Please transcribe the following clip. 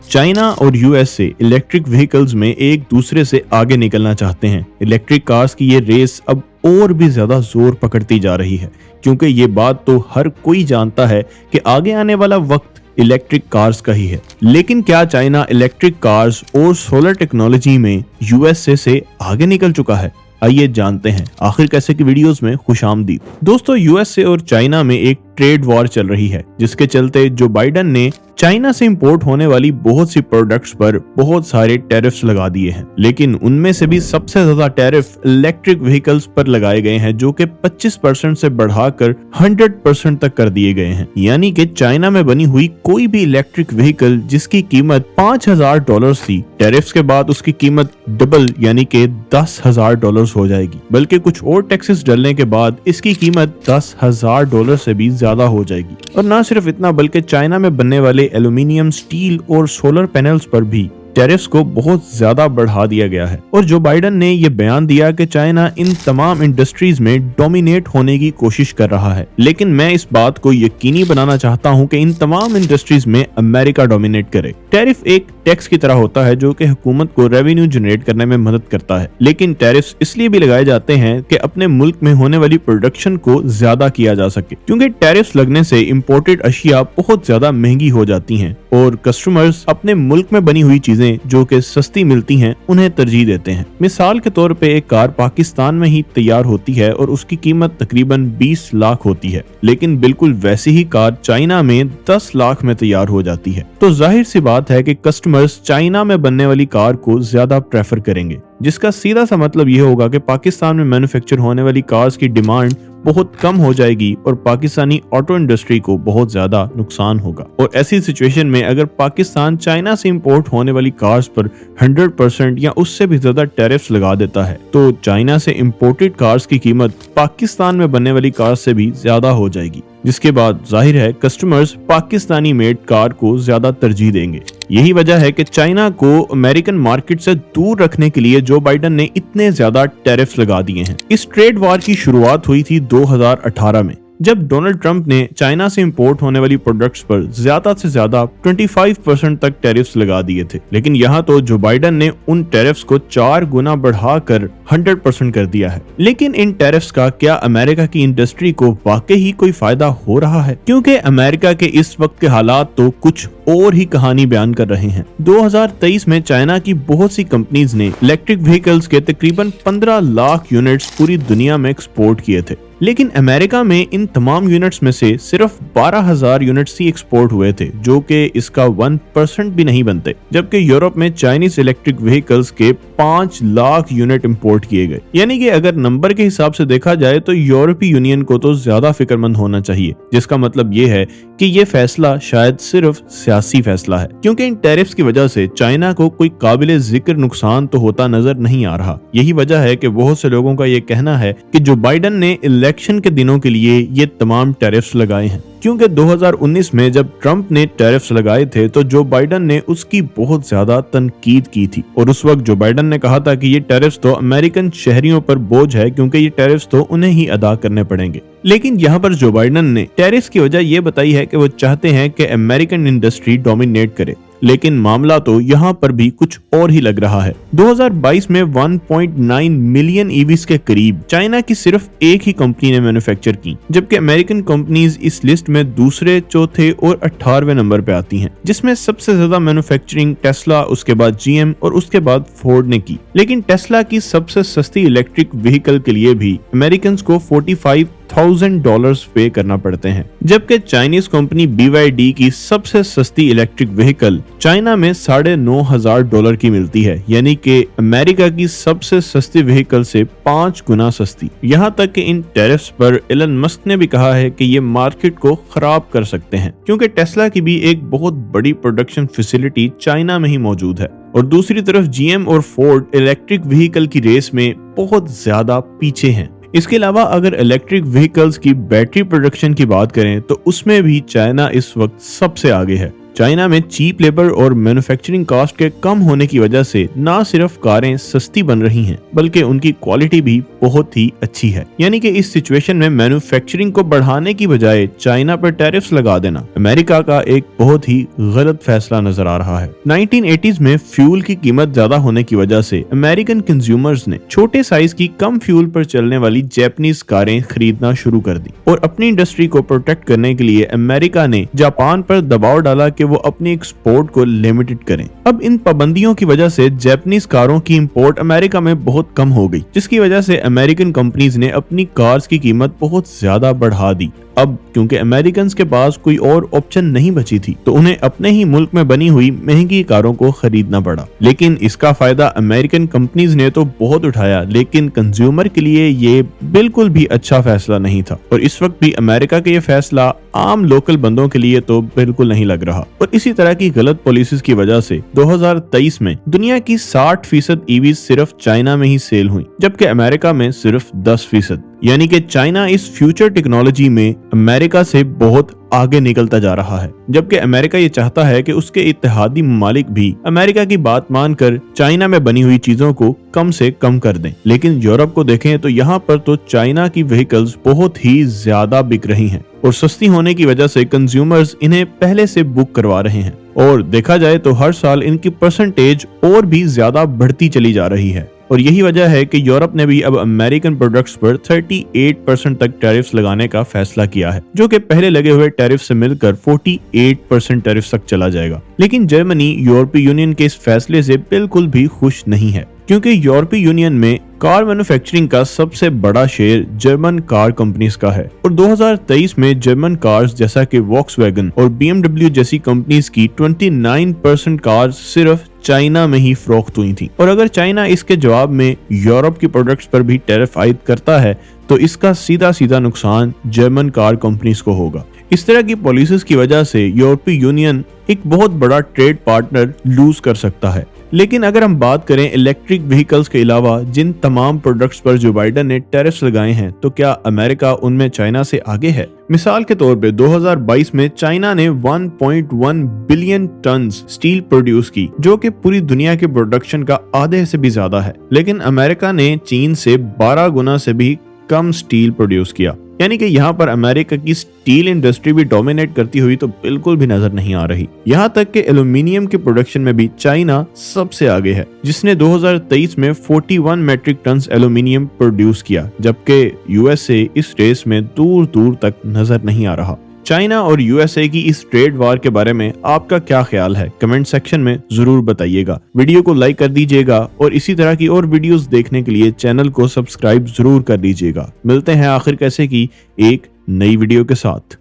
China और USA electric vehicles में एक दूसरे से आगे निकलना चाहते हैं। इलेक्ट्रिक कार्स की ये रेस अब और भी ज्यादा जोर पकड़ती जा रही है, क्योंकि ये बात तो हर कोई जानता है कि आगे आने वाला वक्त इलेक्ट्रिक कार्स का ही है। लेकिन क्या चाइना इलेक्ट्रिक कार्स और सोलर टेक्नोलॉजी में यूएसए से आगे निकल चुका है? आइए जानते हैं। आखिर कैसे की वीडियोस में खुशामदीद। दोस्तों, यूएसए और चाइना में एक ट्रेड वॉर चल रही है, जिसके चलते जो बाइडन ने चाइना से इंपोर्ट होने वाली बहुत सी प्रोडक्ट्स पर बहुत सारे टैरिफ्स लगा दिए हैं। लेकिन उनमें से भी सबसे ज्यादा टैरिफ इलेक्ट्रिक व्हीकल्स पर लगाए गए हैं, जो कि 25% से बढ़ाकर 100% तक कर दिए गए हैं। यानी कि चाइना में बनी हुई कोई भी इलेक्ट्रिक व्हीकल जिसकी कीमत $5,000 थी, टैरिफ्स के बाद उसकी कीमत डबल यानी कि $10,000 हो जाएगी। बल्कि कुछ और टैक्सेस डलने के बाद इसकी कीमत $10,000 से भी ज्यादा हो जाएगी। और ना सिर्फ इतना, बल्कि चाइना में बनने वाले एल्यूमिनियम, स्टील और सोलर पैनल्स पर भी टैरिफ्स को बहुत ज्यादा बढ़ा दिया गया है। और जो बाइडन ने ये बयान दिया कि चाइना इन तमाम इंडस्ट्रीज में डोमिनेट होने की कोशिश कर रहा है, लेकिन मैं इस बात को यकीनी बनाना चाहता हूं कि इन तमाम इंडस्ट्रीज में अमेरिका डोमिनेट करे। टैरिफ एक टैक्स की तरह होता है जो कि हुकूमत को रेवेन्यू जनरेट करने में मदद करता है। लेकिन टैरिफ्स इसलिए भी लगाए जाते हैं कि अपने मुल्क में होने वाली प्रोडक्शन को ज्यादा किया जा सके, क्योंकि टैरिफ्स लगने से इम्पोर्टेड अशिया बहुत ज्यादा महंगी हो जाती हैं और कस्टमर्स अपने मुल्क में बनी हुई चीजें जो कि सस्ती मिलती हैं उन्हें तरजीह देते हैं। मिसाल के तौर पे एक कार पाकिस्तान में ही तैयार होती है और उसकी कीमत तकरीबन 20 लाख होती है, लेकिन बिल्कुल वैसी ही कार चाइना में 10 लाख में तैयार हो जाती है। तो जाहिर सी बात है कि कस्टमर्स चाइना में बनने वाली कार को ज्यादा प्रेफर करेंगे, जिसका सीधा सा मतलब ये होगा कि पाकिस्तान में मैन्युफैक्चर होने वाली कार्स की डिमांड बहुत कम हो जाएगी और पाकिस्तानी ऑटो इंडस्ट्री को बहुत ज्यादा नुकसान होगा। और ऐसी सिचुएशन में अगर पाकिस्तान चाइना से इंपोर्ट होने वाली कार्स पर 100% या उससे भी ज्यादा टैरिफ्स लगा देता है, तो चाइना से इंपोर्टेड कार्स की कीमत पाकिस्तान में बनने वाली कार्स से भी ज्यादा हो जाएगी, जिसके बाद जाहिर है कस्टमर्स पाकिस्तानी मेड कार को ज्यादा तरजीह देंगे। यही वजह है कि चाइना को अमेरिकन मार्केट से दूर रखने के लिए जो बाइडन ने इतने ज्यादा टैरिफ्स लगा दिए हैं। इस ट्रेड वॉर की शुरुआत हुई थी 2018 में, जब डोनाल्ड ट्रंप ने चाइना से इंपोर्ट होने वाली प्रोडक्ट्स पर ज्यादा से ज्यादा 25% तक टैरिफ्स लगा दिए थे। लेकिन यहाँ तो जो बाइडन ने उन टैरिफ्स को 4 गुना बढ़ाकर 100% कर दिया है। लेकिन इन टैरिफ्स का क्या अमेरिका की इंडस्ट्री को वाकई ही कोई फायदा हो रहा है? क्योंकि अमेरिका के इस वक्त के हालात तो कुछ और ही कहानी बयान कर रहे हैं। 2023 में चाइना की बहुत सी कंपनीज ने इलेक्ट्रिक व्हीकल्स के तकरीबन 15 लाख यूनिट्स पूरी दुनिया में एक्सपोर्ट किए थे, लेकिन अमेरिका में इन तमाम यूनिट्स में से सिर्फ 12,000 यूनिट्स ही एक्सपोर्ट हुए थे, जो कि इसका 1% भी नहीं बनते। जबकि यूरोप में चाइनीज इलेक्ट्रिक व्हीकल्स के 5 लाख यूनिट इंपोर्ट किए गए। यानी कि अगर नंबर के हिसाब से देखा जाए तो यूरोपीय यूनियन को तो ज्यादा फिक्रमंद होना चाहिए, जिसका मतलब ये है कि ये फैसला शायद सिर्फ सियासी फैसला है, क्योंकि इन टैरिफ्स की वजह से चाइना को कोई काबिले जिक्र नुकसान तो होता नजर नहीं आ रहा। यही वजह है कि बहुत से लोगों का ये कहना है कि जो बाइडन ने इलेक्शन के दिनों के लिए ये तमाम टैरिफ्स लगाए हैं, क्योंकि 2019 में जब ट्रंप ने टैरिफ्स लगाए थे तो जो बाइडन ने उसकी बहुत ज्यादा तनकीद की थी। और उस वक्त जो बाइडन ने कहा था कि ये टैरिफ्स तो अमेरिकन शहरियों पर बोझ है, क्योंकि ये टैरिफ्स तो उन्हें ही अदा करने पड़ेंगे। लेकिन यहाँ पर जो बाइडन ने टैरिफ्स की वजह ये बताई है कि वो चाहते हैं कि अमेरिकन इंडस्ट्री डोमिनेट करे। लेकिन मामला तो यहाँ पर भी कुछ और ही लग रहा है। 2022 में 1.9 मिलियन ईवीज के करीब चाइना की सिर्फ एक ही कंपनी ने मैन्युफैक्चर की, जबकि अमेरिकन कंपनीज इस लिस्ट में दूसरे, चौथे और 18वें नंबर पे आती हैं, जिसमें सबसे ज्यादा मैन्युफैक्चरिंग टेस्ला, उसके बाद जीएम और उसके बाद फोर्ड ने की। लेकिन टेस्ला की सबसे सस्ती इलेक्ट्रिक व्हीकल के लिए भी अमेरिकन को $45,000 पे करना पड़ते हैं, जबकि चाइनीज कंपनी BYD की सबसे सस्ती इलेक्ट्रिक व्हीकल चाइना में $9,500 की मिलती है, यानी कि अमेरिका की सबसे सस्ती व्हीकल से 5 गुना सस्ती। यहाँ तक कि इन टैरिफ्स पर एलन मस्क ने भी कहा है कि ये मार्केट को खराब कर सकते हैं, क्योंकि टेस्ला की भी एक बहुत बड़ी प्रोडक्शन फैसिलिटी चाइना में ही मौजूद है। और दूसरी तरफ GM और फोर्ड इलेक्ट्रिक व्हीकल की रेस में बहुत ज्यादा पीछे हैं। इसके अलावा अगर इलेक्ट्रिक व्हीकल्स की बैटरी प्रोडक्शन की बात करें तो उसमें भी चाइना इस वक्त सबसे आगे है। चाइना में चीप लेबर और मैन्युफैक्चरिंग कॉस्ट के कम होने की वजह से न सिर्फ कारें सस्ती बन रही हैं, बल्कि उनकी क्वालिटी भी बहुत ही अच्छी है। यानी कि इस सिचुएशन में मैन्युफैक्चरिंग को बढ़ाने की बजाय चाइना पर टैरिफ्स लगा देना अमेरिका का एक बहुत ही गलत फैसला नजर आ रहा है। 1980s में फ्यूल की कीमत ज्यादा होने की वजह से अमेरिकन कंज्यूमर्स ने छोटे साइज की कम फ्यूल पर चलने वाली जापानीज कारें खरीदना शुरू कर दी और अपनी इंडस्ट्री को प्रोटेक्ट करने के लिए अमेरिका ने जापान पर दबाव डाला कि वो अपनी एक्सपोर्ट को लिमिटेड करें। अब इन पाबंदियों की वजह से जापानीज कारों की इंपोर्ट अमेरिका में बहुत कम हो गई, जिसकी वजह से अमेरिकन कंपनीज ने अपनी कार्स की कीमत बहुत ज्यादा बढ़ा दी। अब क्योंकि अमेरिकन्स के पास कोई और ऑप्शन नहीं बची थी, तो उन्हें अपने ही मुल्क में बनी हुई महंगी कारों को खरीदना पड़ा। लेकिन इसका फायदा अमेरिकन कंपनीज ने तो बहुत उठाया, लेकिन कंज्यूमर के लिए ये बिल्कुल भी अच्छा फैसला नहीं था। और इस वक्त भी अमेरिका का ये फैसला आम लोकल बंदों के लिए तो बिल्कुल नहीं लग रहा। और इसी तरह की गलत पॉलिसीज की वजह से 2023 में दुनिया की 60% ईवी सिर्फ चाइना में ही सेल हुई, जबकि अमेरिका में सिर्फ 10%। यानी कि चाइना इस फ्यूचर टेक्नोलॉजी में अमेरिका से बहुत आगे निकलता जा रहा है, जबकि अमेरिका ये चाहता है कि उसके इत्तेहादी ममालिक भी अमेरिका की बात मानकर चाइना में बनी हुई चीजों को कम से कम कर दें। लेकिन यूरोप को देखें तो यहाँ पर तो चाइना की व्हीकल्स बहुत ही ज्यादा बिक रही हैं और सस्ती होने की वजह से कंज्यूमर्स इन्हें पहले से बुक करवा रहे हैं। और देखा जाए तो हर साल इनकी परसेंटेज और भी ज्यादा बढ़ती चली जा रही है। और यही वजह है कि यूरोप ने भी अब अमेरिकन प्रोडक्ट्स पर 38% तक टैरिफ्स लगाने का फैसला किया है, जो कि पहले लगे हुए टैरिफ से मिलकर 48% टैरिफ तक चला जाएगा। लेकिन जर्मनी यूरोपीय यूनियन के इस फैसले से बिल्कुल भी खुश नहीं है, क्योंकि यूरोपीय यूनियन में कार मैन्युफैक्चरिंग का सबसे बड़ा शेयर जर्मन कार कंपनीज का है और 2023 में जर्मन कार्स जैसा कि वॉक्सवैगन और BMW जैसी कंपनीज की 29% कार्स सिर्फ चाइना में ही फरोख्त हुई थी। और अगर चाइना इसके जवाब में यूरोप की प्रोडक्ट्स पर भी टैरिफ आयद करता है तो इसका सीधा सीधा नुकसान जर्मन कार कंपनीज को होगा। इस तरह की पॉलिसीज की वजह से यूरोपीय यूनियन एक बहुत बड़ा ट्रेड पार्टनर लूज कर सकता है। लेकिन अगर हम बात करें इलेक्ट्रिक व्हीकल्स के अलावा जिन तमाम प्रोडक्ट्स पर जो बाइडेन ने टैरिफ्स लगाए हैं, तो क्या अमेरिका उनमें चाइना से आगे है? मिसाल के तौर पे 2022 में चाइना ने 1.1 बिलियन टन स्टील प्रोड्यूस की, जो कि पूरी दुनिया के प्रोडक्शन का आधे से भी ज्यादा है। लेकिन अमेरिका ने चीन से 12 गुना से भी कम स्टील प्रोड्यूस किया। यानी कि यहाँ पर अमेरिका की स्टील इंडस्ट्री भी डोमिनेट करती हुई तो बिल्कुल भी नजर नहीं आ रही। यहाँ तक कि एल्यूमिनियम के प्रोडक्शन में भी चाइना सबसे आगे है, जिसने 2023 में 41 मेट्रिक टन एल्यूमिनियम प्रोड्यूस किया, जबकि यूएसए इस रेस में दूर दूर तक नजर नहीं आ रहा। चाइना और यूएसए की इस ट्रेड वार के बारे में आपका क्या ख्याल है? कमेंट सेक्शन में जरूर बताइएगा। वीडियो को लाइक कर दीजिएगा और इसी तरह की और वीडियोस देखने के लिए चैनल को सब्सक्राइब जरूर कर दीजिएगा। मिलते हैं आखिर कैसे की एक नई वीडियो के साथ।